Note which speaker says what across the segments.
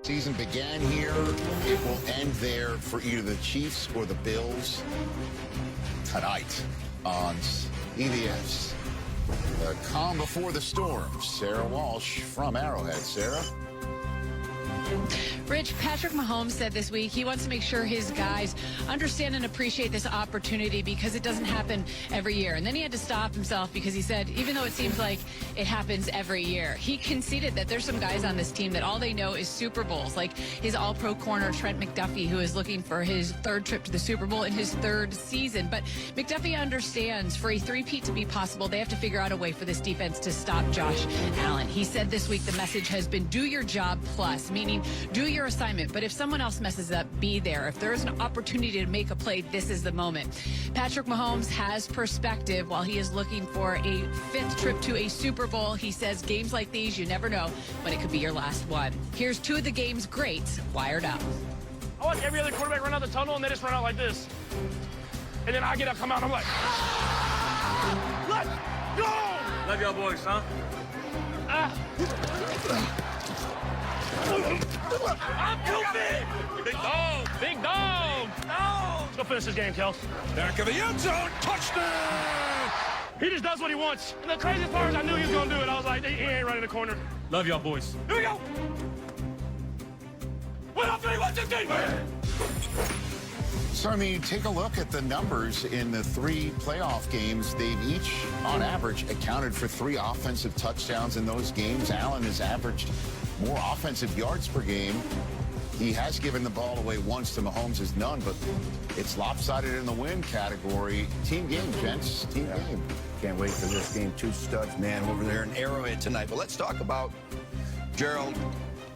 Speaker 1: Season began here. It will end there for either the Chiefs or the Bills tonight on EVS. The calm before the storm. Sarah Walsh from Arrowhead. Sarah?
Speaker 2: Rich, Patrick Mahomes said this week he wants to make sure his guys understand and appreciate this opportunity because it doesn't happen every year. And then he had to stop himself because he said, even though it seems like it happens every year, he conceded that there's some guys on this team that all they know is Super Bowls, like his all-pro corner Trent McDuffie, who is looking for his third trip to the Super Bowl in his third season. But McDuffie understands for a three-peat to be possible, they have to figure out a way for this defense to stop Josh Allen. He said this week the message has been do your job plus, meaning do your assignment, but if someone else messes up, be there. If there is an opportunity to make a play, this is the moment. Patrick Mahomes has perspective while he is looking for a fifth trip to a Super Bowl. He says games like these, you never know when it could be your last one. Here's two of the game's greats wired up.
Speaker 3: I watch every other quarterback run out the tunnel, and they just run out like this. And then I get up, come out, and I'm like, let's go!
Speaker 4: Love y'all boys, huh?
Speaker 3: I'm too big! Big dog! Big dog! No! Let's go finish this game, Kels.
Speaker 4: Back of the end zone, touchdown!
Speaker 3: He just does what he wants. And the craziest part is I knew he was going to do it. I was like, he ain't running the corner.
Speaker 4: Love y'all boys.
Speaker 3: Here we go! Wait up, 3, 1, 2, 3!
Speaker 1: So, I mean, take a look at the numbers in the 3 playoff games. They've each, on average, accounted for 3 offensive touchdowns in those games. Allen has averaged more offensive yards per game. He has given the ball away once to Mahomes is none, but it's lopsided in the win category. Team game, gents. Team game.
Speaker 5: Can't wait for this game. 2 studs, man, over there in Arrowhead tonight. But let's talk about, Gerald,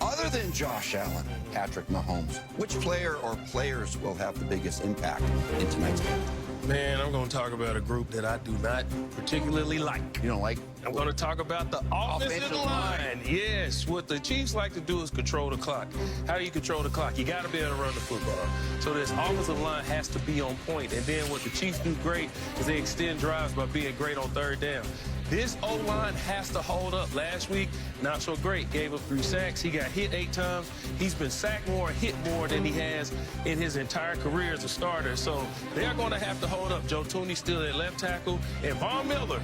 Speaker 5: other than Josh Allen, Patrick Mahomes, which player or players will have the biggest impact in tonight's game?
Speaker 4: Man, I'm going to talk about a group that I do not particularly like.
Speaker 1: You don't like?
Speaker 4: I'm going to talk about the offensive line. Yes, what the Chiefs like to do is control the clock. How do you control the clock? You got to be able to run the football. So this offensive line has to be on point. And then what the Chiefs do great is they extend drives by being great on third down. This O-line has to hold up. Last week, not so great. Gave up 3 sacks. He got hit 8 times. He's been sacked more, hit more than he has in his entire career as a starter. So they're going to have to hold up. Joe Tooney's still at left tackle. And Von Miller,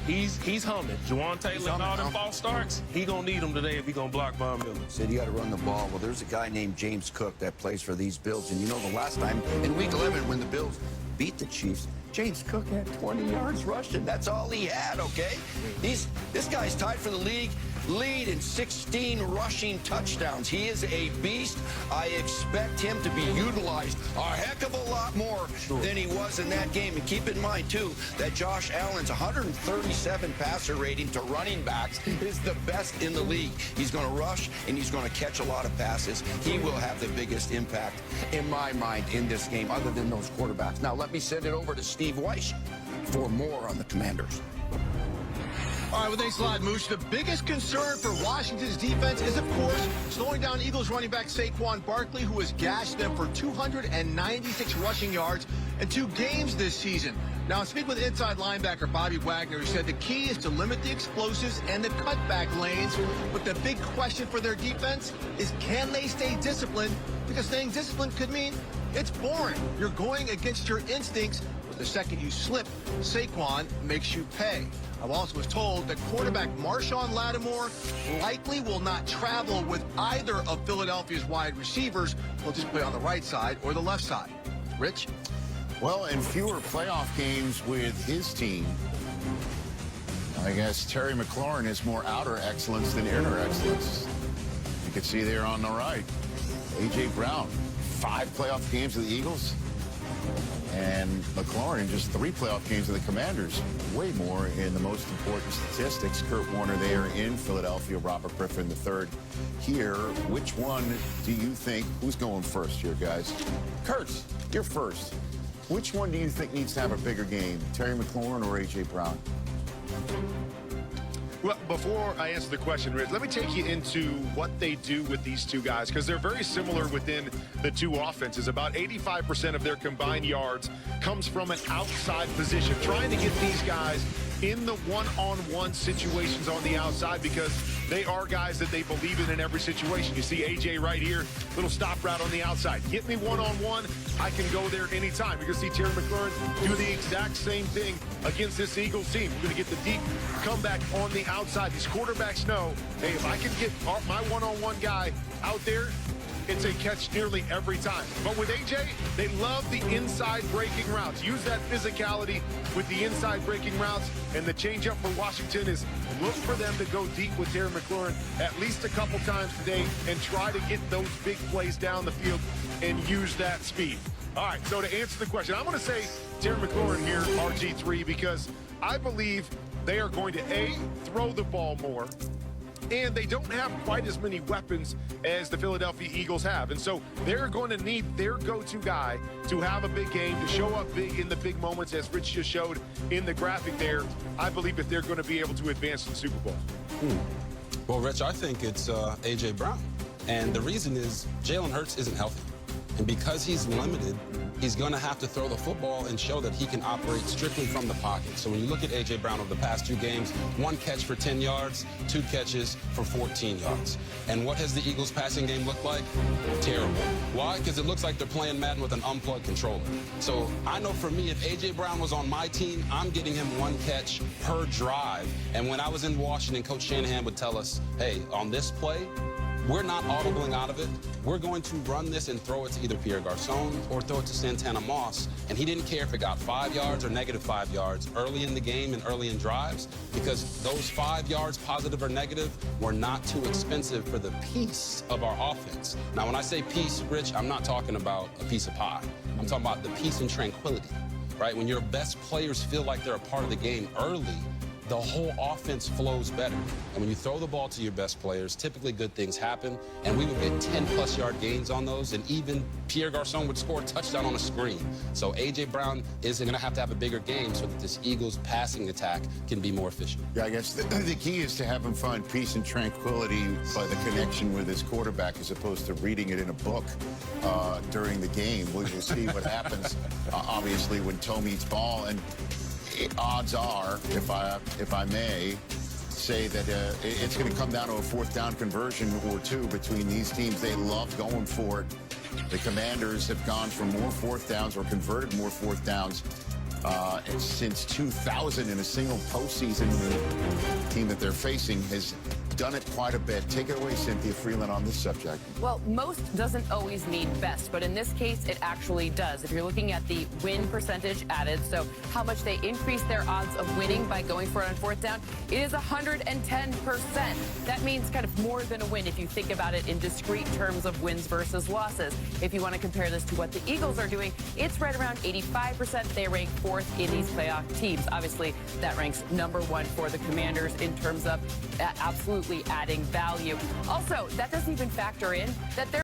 Speaker 4: he's humming. Juwan Taylor and all them false starts, he going to need them today if he's going to block Von Miller.
Speaker 5: Said you got to run the ball. Well, there's a guy named James Cook that plays for these Bills. And you know the last time in Week 11 when the Bills beat the Chiefs, James Cook had 20 yards rushing. That's all he had, okay? This guy's tied for the league lead in 16 rushing touchdowns. He is a beast. I expect him to be utilized a heck of a lot more than he was in that game. And keep in mind, too, that Josh Allen's 137 passer rating to running backs is the best in the league. He's going to rush, and he's going to catch a lot of passes. He will have the biggest impact, in my mind, in this game, other than those quarterbacks. Now, let me send it over to Steve Weiss for more on the Commanders.
Speaker 6: All right, well, thanks a lot, Mooch. The biggest concern for Washington's defense is, of course, slowing down Eagles running back Saquon Barkley, who has gashed them for 296 rushing yards in 2 games this season. Now, I speak with inside linebacker Bobby Wagner, who said the key is to limit the explosives and the cutback lanes. But the big question for their defense is, can they stay disciplined? Because staying disciplined could mean it's boring. You're going against your instincts, but the second you slip, Saquon makes you pay. I also was told that quarterback Marshawn Lattimore likely will not travel with either of Philadelphia's wide receivers. He'll just play on the right side or the left side. Rich?
Speaker 1: Well, in fewer playoff games with his team, I guess Terry McLaurin is more outer excellence than inner excellence. You can see there on the right, A.J. Brown, 5 playoff games of the Eagles. And McLaurin, just 3 playoff games of the Commanders. Way more in the most important statistics. Kurt Warner there in Philadelphia. Robert Griffin III here. Which one do you think, who's going first here, guys? Kurt, you're first. Which one do you think needs to have a bigger game, Terry McLaurin or A.J. Brown?
Speaker 7: Well, before I answer the question, Rich, let me take you into what they do with these 2 guys, because they're very similar within the 2 offenses. About 85% of their combined yards comes from an outside position, trying to get these guys in the one-on-one situations on the outside because they are guys that they believe in every situation. You see AJ right here, little stop route on the outside. Get me one-on-one, I can go there anytime. You're going to see Terry McLaurin do the exact same thing against this Eagles team. We're going to get the deep comeback on the outside. These quarterbacks know, hey, if I can get my one-on-one guy out there, it's a catch nearly every time. But with AJ, they love the inside breaking routes. Use that physicality with the inside breaking routes. And the changeup for Washington is look for them to go deep with Terry McLaurin at least a couple times today and try to get those big plays down the field and use that speed. All right, so to answer the question, I'm going to say Terry McLaurin here, RG3, because I believe they are going to, A, throw the ball more, and they don't have quite as many weapons as the Philadelphia Eagles have. And so they're going to need their go-to guy to have a big game, to show up big in the big moments, as Rich just showed in the graphic there. I believe that they're going to be able to advance to the Super Bowl.
Speaker 8: Well, Rich, I think it's A.J. Brown. And the reason is Jalen Hurts isn't healthy. And because he's limited, he's going to have to throw the football and show that he can operate strictly from the pocket. So when you look at A.J. Brown over the past 2 games, 1 catch for 10 yards, 2 catches for 14 yards. And what has the Eagles' passing game looked like? Terrible. Why? Because it looks like they're playing Madden with an unplugged controller. So I know for me, if A.J. Brown was on my team, I'm getting him 1 catch per drive. And when I was in Washington, Coach Shannon would tell us, hey, on this play, we're not audibling out of it. We're going to run this and throw it to either Pierre Garçon or throw it to Santana Moss. And he didn't care if it got 5 yards or negative 5 yards early in the game and early in drives, because those 5 yards, positive or negative, were not too expensive for the piece of our offense. Now, when I say peace, Rich, I'm not talking about a piece of pie. I'm talking about the peace and tranquility, right? When your best players feel like they're a part of the game early, the whole offense flows better. And when you throw the ball to your best players, typically good things happen. And we would get 10-plus yard gains on those. And even Pierre Garçon would score a touchdown on a screen. So A.J. Brown is going to have a bigger game so that this Eagles passing attack can be more efficient.
Speaker 1: Yeah, I guess the key is to have him find peace and tranquility by the connection with his quarterback as opposed to reading it in a book during the game. We'll see what happens, obviously, when toe meets ball. And odds are, if I may say, that it's going to come down to a 4th down conversion or 2 between these teams. They love going for it. The Commanders have gone for more 4th downs or converted more 4th downs since 2000 in a single postseason. The team that they're facing has done it quite a bit. Take it away, Cynthia Freeland, on this subject.
Speaker 9: Well, most doesn't always mean best, but in this case, it actually does. If you're looking at the win percentage added, so how much they increase their odds of winning by going for it on 4th down, it is 110%. That means kind of more than a win if you think about it in discrete terms of wins versus losses. If you want to compare this to what the Eagles are doing, it's right around 85%. They rank 4th in these playoff teams. Obviously, that ranks #1 for the Commanders in terms of absolutely adding value. Also, that doesn't even factor in that they're